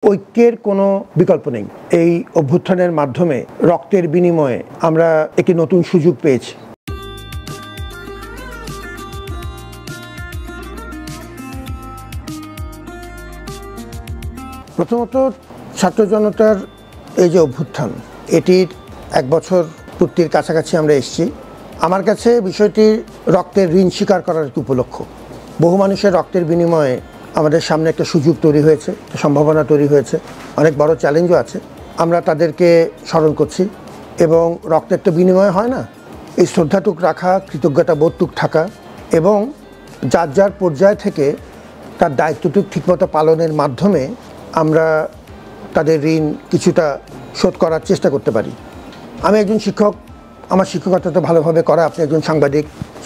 ঐক্যের কোনো বিকল্প নেই। এই অভ্যুত্থানের মাধ্যমে রক্তের বিনিময়ে আমরা একটি নতুন সুযোগ পেয়েছি। প্রথমত ছাত্র জনতার এই যে অভ্যুত্থান, এটির 1 বছর পূর্তির কাছাকাছি আমরা এসেছি। আমার কাছে বিষয়টি রক্তের ঋণ স্বীকার করার একটি উপলক্ষ। বহু মানুষের রক্তের বিনিময়ে আমাদের সামনে একটা সুযোগ তৈরি হয়েছে, সম্ভাবনা তৈরি হয়েছে, অনেক বড় চ্যালেঞ্জও আছে। আমরা তাদেরকে স্মরণ করছি এবং রক্তের তো বিনিময় হয় না, এই শ্রদ্ধাটুক রাখা, কৃতজ্ঞতা বোধটুক থাকা এবং যার যার পর্যায় থেকে তার দায়িত্বটুক ঠিকমতো পালনের মাধ্যমে আমরা তাদের ঋণ কিছুটা শোধ করার চেষ্টা করতে পারি। আমি একজন শিক্ষক, আমার শিক্ষকতা তো ভালোভাবে করা, আপনি একজন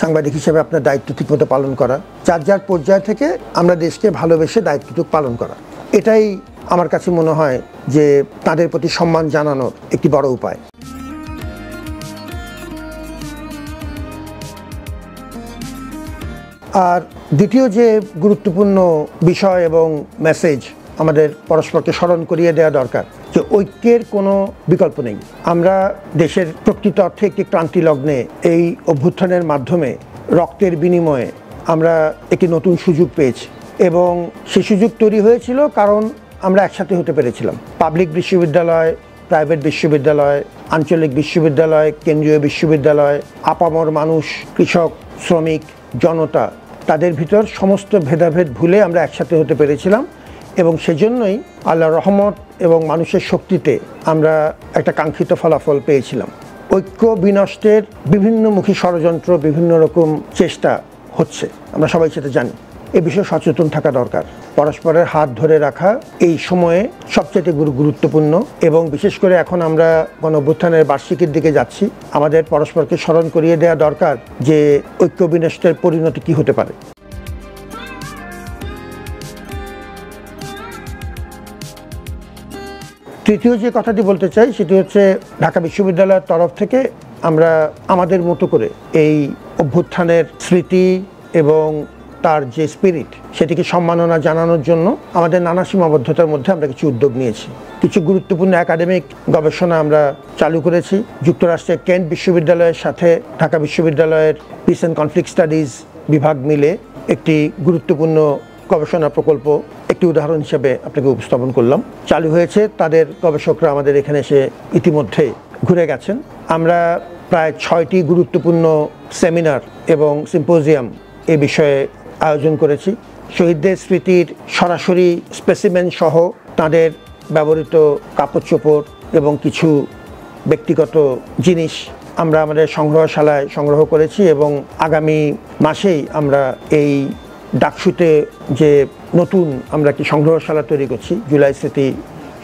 সাংবাদিক হিসেবে আপনার দায়িত্ব ঠিকমতো পালন করা, যার যার পর্যায় থেকে আমরা দেশকে ভালোবেসে দায়িত্বটুকু পালন করা, এটাই আমার কাছে মনে হয় যে তাদের প্রতি সম্মান জানানোর একটি বড় উপায়। আর দ্বিতীয় যে গুরুত্বপূর্ণ বিষয় এবং মেসেজ আমাদের পরস্পরকে স্মরণ করিয়ে দেওয়া দরকার যে ঐক্যের কোনো বিকল্প নেই। আমরা দেশের প্রকৃত অর্থে একটি ক্রান্তি লগ্নে এই অভ্যুত্থানের মাধ্যমে রক্তের বিনিময়ে আমরা একটি নতুন সুযোগ পেয়েছি এবং সেই সুযোগ তৈরি হয়েছিল কারণ আমরা একসাথে হতে পেরেছিলাম। পাবলিক বিশ্ববিদ্যালয়, প্রাইভেট বিশ্ববিদ্যালয়, আঞ্চলিক বিশ্ববিদ্যালয়, কেন্দ্রীয় বিশ্ববিদ্যালয়, আপামর মানুষ, কৃষক, শ্রমিক, জনতা, তাদের ভিতর সমস্ত ভেদাভেদ ভুলে আমরা একসাথে হতে পেরেছিলাম এবং সেজন্যই আল্লাহর রহমত এবং মানুষের শক্তিতে আমরা একটা কাঙ্ক্ষিত ফলাফল পেয়েছিলাম। ঐক্য বিনষ্টের বিভিন্নমুখী ষড়যন্ত্র, বিভিন্ন রকম চেষ্টা হচ্ছে, আমরা সবাই সেটা জানি। এ বিষয়ে সচেতন থাকা দরকার। পরস্পরের হাত ধরে রাখা এই সময়ে সবচেয়ে গুরুত্বপূর্ণ এবং বিশেষ করে এখন আমরা গণঅভ্যুত্থানের বার্ষিকীর দিকে যাচ্ছি, আমাদের পরস্পরকে স্মরণ করিয়ে দেওয়া দরকার যে ঐক্য বিনষ্টের পরিণতি কী হতে পারে। তৃতীয় যে কথাটি বলতে চাই সেটি হচ্ছে ঢাকা বিশ্ববিদ্যালয়ের তরফ থেকে আমরা আমাদের মতো করে এই অভ্যুত্থানের স্মৃতি এবং তার যে স্পিরিট সেটিকে সম্মাননা জানানোর জন্য আমাদের নানা সীমাবদ্ধতার মধ্যে আমরা কিছু উদ্যোগ নিয়েছি। কিছু গুরুত্বপূর্ণ একাডেমিক গবেষণা আমরা চালু করেছি। যুক্তরাষ্ট্রের কেন্ট বিশ্ববিদ্যালয়ের সাথে ঢাকা বিশ্ববিদ্যালয়ের পিস অ্যান্ড কনফ্লিক্ট স্টাডিজ বিভাগ মিলে একটি গুরুত্বপূর্ণ গবেষণা প্রকল্প একটি উদাহরণ হিসেবে আপনাকে উপস্থাপন করলাম। চালু হয়েছে, তাদের গবেষকরা আমাদের এখানে এসে ইতিমধ্যে ঘুরে গেছেন। আমরা প্রায় 6টি গুরুত্বপূর্ণ সেমিনার এবং সিম্পোজিয়াম এ বিষয়ে আয়োজন করেছি। শহীদদের স্মৃতির সরাসরি স্পেসিমেন সহ তাদের ব্যবহৃত কাপড় চোপড় এবং কিছু ব্যক্তিগত জিনিস আমরা আমাদের সংগ্রহশালায় সংগ্রহ করেছি এবং আগামী মাসেই আমরা এই ডাকসুতে যে নতুন আমরা একটি সংগ্রহশালা তৈরি করছি জুলাই স্মৃতি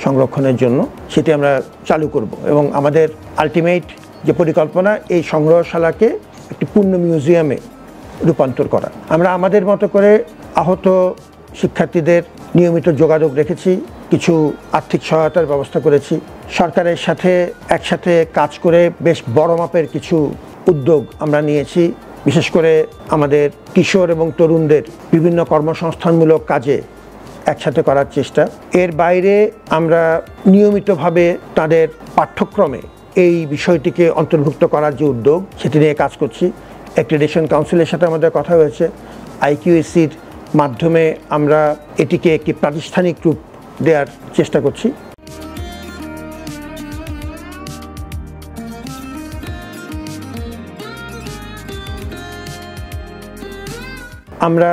সংরক্ষণের জন্য, সেটি আমরা চালু করব এবং আমাদের আলটিমেট যে পরিকল্পনা এই সংগ্রহশালাকে একটি পূর্ণ মিউজিয়ামে রূপান্তর করা। আমরা আমাদের মতো করে আহত শিক্ষার্থীদের নিয়মিত যোগাযোগ রেখেছি, কিছু আর্থিক সহায়তার ব্যবস্থা করেছি। সরকারের সাথে একসাথে কাজ করে বেশ বড় মাপের কিছু উদ্যোগ আমরা নিয়েছি, বিশেষ করে আমাদের কিশোর এবং তরুণদের বিভিন্ন কর্মসংস্থানমূলক কাজে একসাথে করার চেষ্টা। এর বাইরে আমরা নিয়মিতভাবে তাদের পাঠ্যক্রমে এই বিষয়টিকে অন্তর্ভুক্ত করার যে উদ্যোগ সেটি নিয়ে কাজ করছি। অ্যাক্রেডিটেশন কাউন্সিলের সাথে আমাদের কথা হয়েছে, IQACর মাধ্যমে আমরা এটিকে একটি প্রাতিষ্ঠানিক রূপ দেওয়ার চেষ্টা করছি। আমরা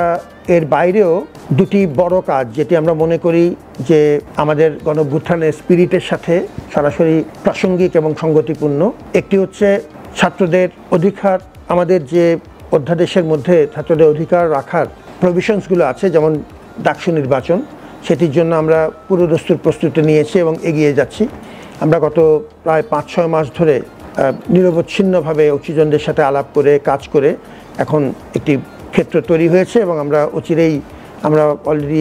এর বাইরেও দুটি বড় কাজ যেটি আমরা মনে করি যে আমাদের গণঅভ্যুত্থানের স্পিরিটের সাথে সরাসরি প্রাসঙ্গিক এবং সঙ্গতিপূর্ণ। একটি হচ্ছে ছাত্রদের অধিকার, আমাদের যে অধ্যাদেশের মধ্যে ছাত্রদের অধিকার রাখার প্রভিশনসগুলো আছে, যেমন ডাকসু নির্বাচন, সেটির জন্য আমরা পুরোদস্তুর প্রস্তুতি নিয়েছি এবং এগিয়ে যাচ্ছি। আমরা গত প্রায় 5-6 মাস ধরে নিরবচ্ছিন্নভাবে অক্সিজনদের সাথে আলাপ করে কাজ করে এখন একটি ক্ষেত্র তৈরি হয়েছে এবং আমরা অচিরেই, আমরা অলরেডি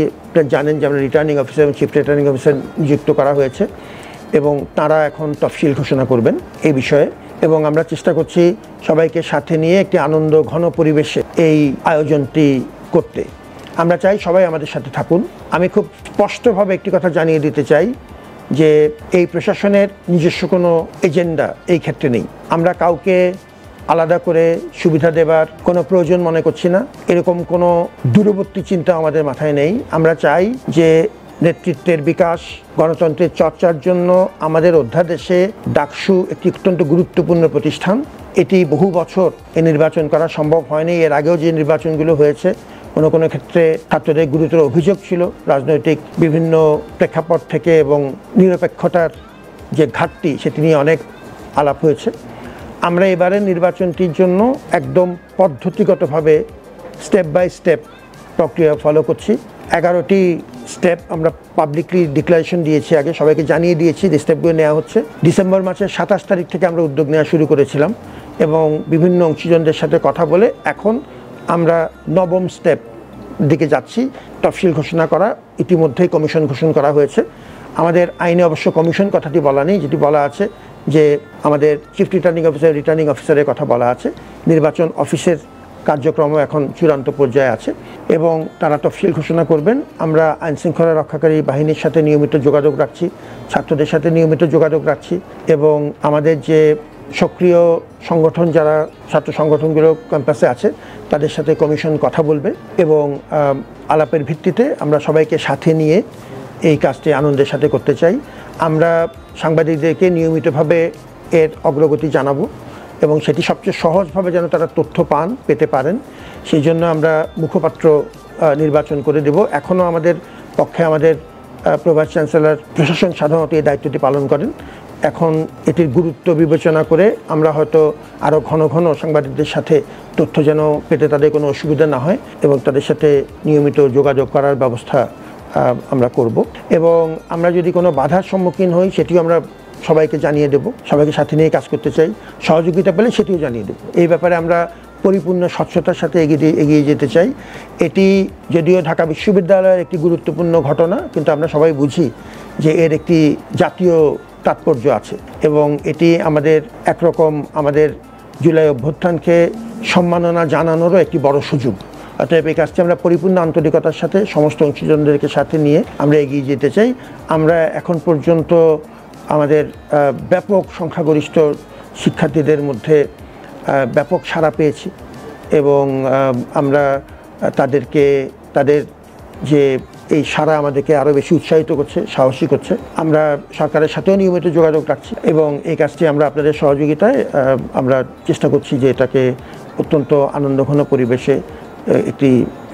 জানেন যে আমরা রিটার্নিং অফিসার এবং চিফ রিটার্নিং অফিসার নিযুক্ত করা হয়েছে এবং তারা এখন তফসিল ঘোষণা করবেন এই বিষয়ে এবং আমরা চেষ্টা করছি সবাইকে সাথে নিয়ে একটি আনন্দ ঘন পরিবেশে এই আয়োজনটি করতে। আমরা চাই সবাই আমাদের সাথে থাকুন। আমি খুব স্পষ্টভাবে একটি কথা জানিয়ে দিতে চাই যে এই প্রশাসনের নিজস্ব কোনো এজেন্ডা এই ক্ষেত্রে নেই। আমরা কাউকে আলাদা করে সুবিধা দেবার কোনো প্রয়োজন মনে করছি না, এরকম কোনো দূরবর্তী চিন্তা আমাদের মাথায় নেই। আমরা চাই যে নেতৃত্বের বিকাশ, গণতন্ত্রের চর্চার জন্য আমাদের অধ্যাদেশে ডাকসু একটি অত্যন্ত গুরুত্বপূর্ণ প্রতিষ্ঠান। এটি বহু বছর এই নির্বাচন করা সম্ভব হয়নি। এর আগেও যে নির্বাচনগুলো হয়েছে কোনো কোনো ক্ষেত্রে ছাত্রদের গুরুতর অভিযোগ ছিল রাজনৈতিক বিভিন্ন প্রেক্ষাপট থেকে, এবং নিরপেক্ষতার যে ঘাটতি সেটি নিয়ে অনেক আলাপ হয়েছে। আমরা এবারের নির্বাচনটির জন্য একদম পদ্ধতিগতভাবে স্টেপ বাই স্টেপ প্রক্রিয়া ফলো করছি। 11টি স্টেপ আমরা পাবলিকলি ডিক্লারেশন দিয়েছি, আগে সবাইকে জানিয়ে দিয়েছি যে স্টেপগুলো নেওয়া হচ্ছে। ডিসেম্বর মাসের 27 তারিখ থেকে আমরা উদ্যোগ নেওয়া শুরু করেছিলাম এবং বিভিন্ন অংশীজনদের সাথে কথা বলে এখন আমরা 9ম স্টেপ দিকে যাচ্ছি। তফসিল ঘোষণা করা ইতিমধ্যেই কমিশন ঘোষণা করা হয়েছে। আমাদের আইনে অবশ্য কমিশন কথাটি বলা নেই, যেটি বলা আছে যে আমাদের চিফ রিটার্নিং অফিসার, রিটার্নিং অফিসারের কথা বলা আছে। নির্বাচন অফিসের কার্যক্রম এখন চূড়ান্ত পর্যায়ে আছে এবং তারা তফসিল ঘোষণা করবেন। আমরা আইনশৃঙ্খলা রক্ষাকারী বাহিনীর সাথে নিয়মিত যোগাযোগ রাখছি, ছাত্রদের সাথে নিয়মিত যোগাযোগ রাখছি এবং আমাদের যে সক্রিয় সংগঠন, যারা ছাত্র সংগঠনগুলো ক্যাম্পাসে আছে, তাদের সাথে কমিশন কথা বলবে এবং আলাপের ভিত্তিতে আমরা সবাইকে সাথে নিয়ে এই কাজটি আনন্দের সাথে করতে চাই। আমরা সাংবাদিকদেরকে নিয়মিতভাবে এর অগ্রগতি জানাবো এবং সেটি সবচেয়ে সহজভাবে যেন তারা তথ্য পেতে পারেন, সেই জন্য আমরা মুখপাত্র নির্বাচন করে দেব। এখনও আমাদের পক্ষে আমাদের প্রভাস চ্যান্সেলর প্রশাসন সাধারণত এই দায়িত্বটি পালন করেন। এখন এটির গুরুত্ব বিবেচনা করে আমরা হয়তো আরও ঘন ঘন সাংবাদিকদের সাথে তথ্য যেন পেতে তাদের কোনো অসুবিধা না হয় এবং তাদের সাথে নিয়মিত যোগাযোগ করার ব্যবস্থা আমরা করব। এবং আমরা যদি কোনো বাধার সম্মুখীন হই সেটিও আমরা সবাইকে জানিয়ে দেব। সবাইকে সাথে নিয়ে কাজ করতে চাই, সহযোগিতা পেলে সেটিও জানিয়ে দেব। এই ব্যাপারে আমরা পরিপূর্ণ স্বচ্ছতার সাথে এগিয়ে যেতে চাই। এটি যদিও ঢাকা বিশ্ববিদ্যালয়ের একটি গুরুত্বপূর্ণ ঘটনা, কিন্তু আমরা সবাই বুঝি যে এর একটি জাতীয় তাৎপর্য আছে এবং এটি আমাদের একরকম আমাদের জুলাই অভ্যুত্থানকে সম্মাননা জানানোরও একটি বড় সুযোগ। অতএব এই কাজটি আমরা পরিপূর্ণ আন্তরিকতার সাথে সমস্ত অংশীজনদেরকে সাথে নিয়ে আমরা এগিয়ে যেতে চাই। আমরা এখন পর্যন্ত আমাদের ব্যাপক সংখ্যাগরিষ্ঠ শিক্ষার্থীদের মধ্যে ব্যাপক সাড়া পেয়েছি এবং আমরা তাদের যে এই সাড়া আমাদেরকে আরও বেশি উৎসাহিত করছে, সাহসী করছে। আমরা সরকারের সাথেও নিয়মিত যোগাযোগ রাখছি এবং এই কাজটি আমরা আপনাদের সহযোগিতায় আমরা চেষ্টা করছি যে এটাকে অত্যন্ত আনন্দঘন পরিবেশে একটি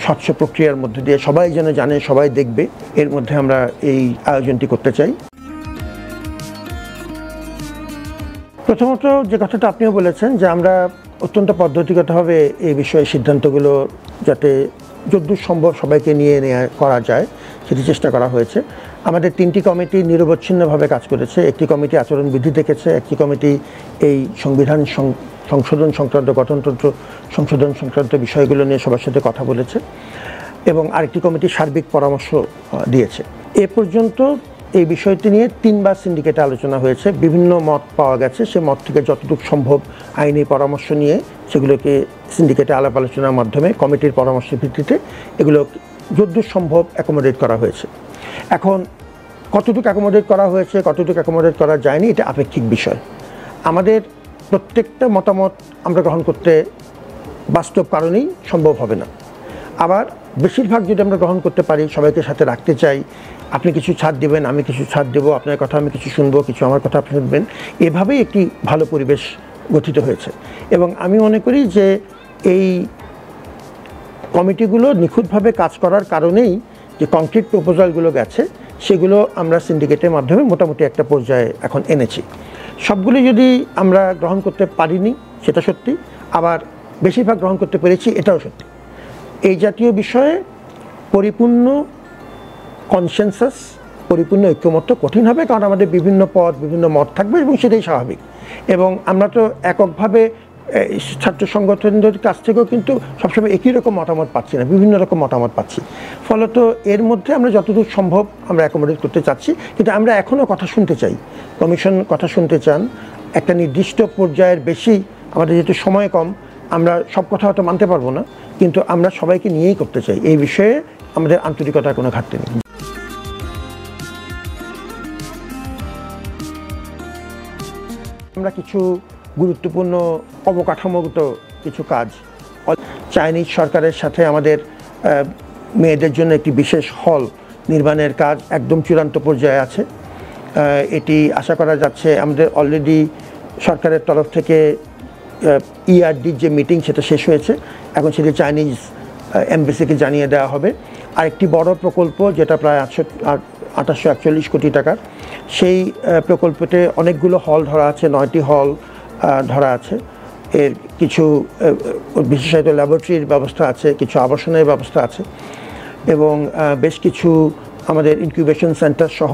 স্বচ্ছ প্রক্রিয়ার মধ্যে দিয়ে সবাই যেন জানে, সবাই দেখবে, এর মধ্যে আমরা এই আয়োজনটি করতে চাই। প্রথমত যে কথাটা আপনিও বলেছেন যে আমরা অত্যন্ত পদ্ধতিগতভাবে এই বিষয়ে সিদ্ধান্তগুলো যাতে যতদূর সম্ভব সবাইকে নিয়ে করা যায় সেটি চেষ্টা করা হয়েছে। আমাদের 3টি কমিটি নিরবচ্ছিন্নভাবে কাজ করেছে। একটি কমিটি আচরণবিধি দেখেছে, একটি কমিটি এই সংবিধান সংশোধন সংক্রান্ত, গঠনতন্ত্র সংশোধন সংক্রান্ত বিষয়গুলো নিয়ে সবার সাথে কথা বলেছে এবং আরেকটি কমিটি সার্বিক পরামর্শ দিয়েছে। এ পর্যন্ত এই বিষয়টি নিয়ে 3বার সিন্ডিকেটে আলোচনা হয়েছে। বিভিন্ন মত পাওয়া গেছে, সে মত থেকে যতটুকু সম্ভব আইনি পরামর্শ নিয়ে সেগুলোকে সিন্ডিকেটে আলাপ আলোচনার মাধ্যমে কমিটির পরামর্শের ভিত্তিতে এগুলো যতদূর সম্ভব অ্যাকোমোডেট করা হয়েছে। এখন কতটুকু অ্যাকোমোডেট করা হয়েছে, কতটুকু অ্যাকোমোডেট করা যায়নি, এটা আপেক্ষিক বিষয়। আমাদের প্রত্যেকটা মতামত আমরা গ্রহণ করতে বাস্তব কারণেই সম্ভব হবে না। আবার বেশিরভাগ যদি আমরা গ্রহণ করতে পারি, সবাইকে সাথে রাখতে চাই, আপনি কিছু ছাড় দেবেন, আমি কিছু ছাড় দেবো, আপনার কথা আমি কিছু শুনবো, কিছু আমার কথা আপনি শুনবেন, এভাবেই একটি ভালো পরিবেশ গঠিত হয়েছে। এবং আমি মনে করি যে এই কমিটিগুলো নিখুঁতভাবে কাজ করার কারণেই যে কংক্রিট প্রপোজালগুলো গেছে সেগুলো আমরা সিন্ডিকেটের মাধ্যমে মোটামুটি একটা পর্যায়ে এখন এনেছি। সবগুলো যদি আমরা গ্রহণ করতে পারিনি সেটা সত্যি, আবার বেশিরভাগ গ্রহণ করতে পেরেছি এটাও সত্যি। এই জাতীয় বিষয়ে পরিপূর্ণ কনসেনসাস, পরিপূর্ণ ঐক্যমত্য কঠিন হবে, কারণ আমাদের বিভিন্ন পদ, বিভিন্ন মত থাকবে এবং সেটাই স্বাভাবিক। এবং আমরা তো এককভাবে ছাত্র সংগঠনদের কাছ থেকেও কিন্তু সবসময় একই রকম মতামত পাচ্ছি না, বিভিন্ন রকম মতামত পাচ্ছি। ফলত এর মধ্যে আমরা যতদূর সম্ভব আমরা অ্যাকোমোডেট করতে চাচ্ছি, কিন্তু আমরা এখনও কথা শুনতে চাই। কমিশন কথা শুনতে চান, একটা নির্দিষ্ট পর্যায়ের বেশি আমাদের যেহেতু সময় কম, আমরা সব কথা হয়তো মানতে পারবো না, কিন্তু আমরা সবাইকে নিয়েই করতে চাই। এই বিষয়ে আমাদের আন্তরিকতার কোনো ঘাটতি নেই। আমরা কিছু গুরুত্বপূর্ণ অবকাঠামোগত কিছু কাজ, চাইনিজ সরকারের সাথে আমাদের মেয়েদের জন্য একটি বিশেষ হল নির্মাণের কাজ একদম চূড়ান্ত পর্যায়ে আছে। এটি আশা করা যাচ্ছে, আমাদের অলরেডি সরকারের তরফ থেকে ERDর যে মিটিং সেটা শেষ হয়েছে, এখন সেটি চাইনিজ এমবেসিকে জানিয়ে দেওয়া হবে। আরেকটি বড় প্রকল্প যেটা প্রায় 841 কোটি টাকার, সেই প্রকল্পতে অনেকগুলো হল ধরা আছে, 9টি হল ধরা আছে। এর কিছু বিশেষায়িত ল্যাবরেটরির ব্যবস্থা আছে, কিছু আবাসনের ব্যবস্থা আছে এবং বেশ কিছু আমাদের ইনকিউবেশন সেন্টার সহ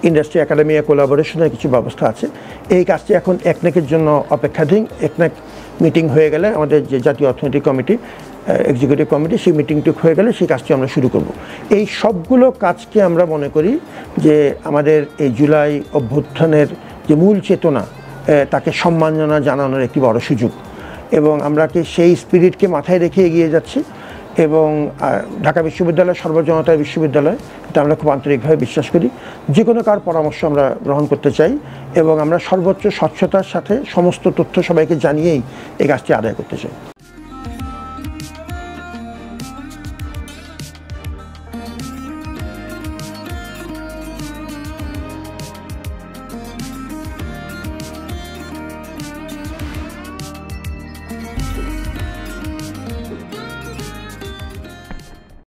ইন্ডাস্ট্রি একাডেমিয়া কোলাবোরেশনের কিছু ব্যবস্থা আছে। এই কাজটি এখন একনেকের জন্য অপেক্ষাধীন। একনেক মিটিং হয়ে গেলে, আমাদের যে জাতীয় অর্থনৈতিক কমিটি, এক্সিকিউটিভ কমিটি, সেই মিটিংটি হয়ে গেলে সেই কাজটি আমরা শুরু করব। এই সবগুলো কাজকে আমরা মনে করি যে আমাদের এই জুলাই অভ্যুত্থানের যে মূল চেতনা, তাকে সম্মাননা জানানোর একটি বড় সুযোগ, এবং আমরা কি সেই স্পিরিটকে মাথায় রেখে এগিয়ে যাচ্ছি। এবং ঢাকা বিশ্ববিদ্যালয় সর্বজনতার বিশ্ববিদ্যালয়, এটা আমরা খুব আন্তরিকভাবে বিশ্বাস করি। যে কোনো কার পরামর্শ আমরা গ্রহণ করতে চাই এবং আমরা সর্বোচ্চ স্বচ্ছতার সাথে সমস্ত তথ্য সবাইকে জানিয়েই এই কাজটি আদায় করতে চাই।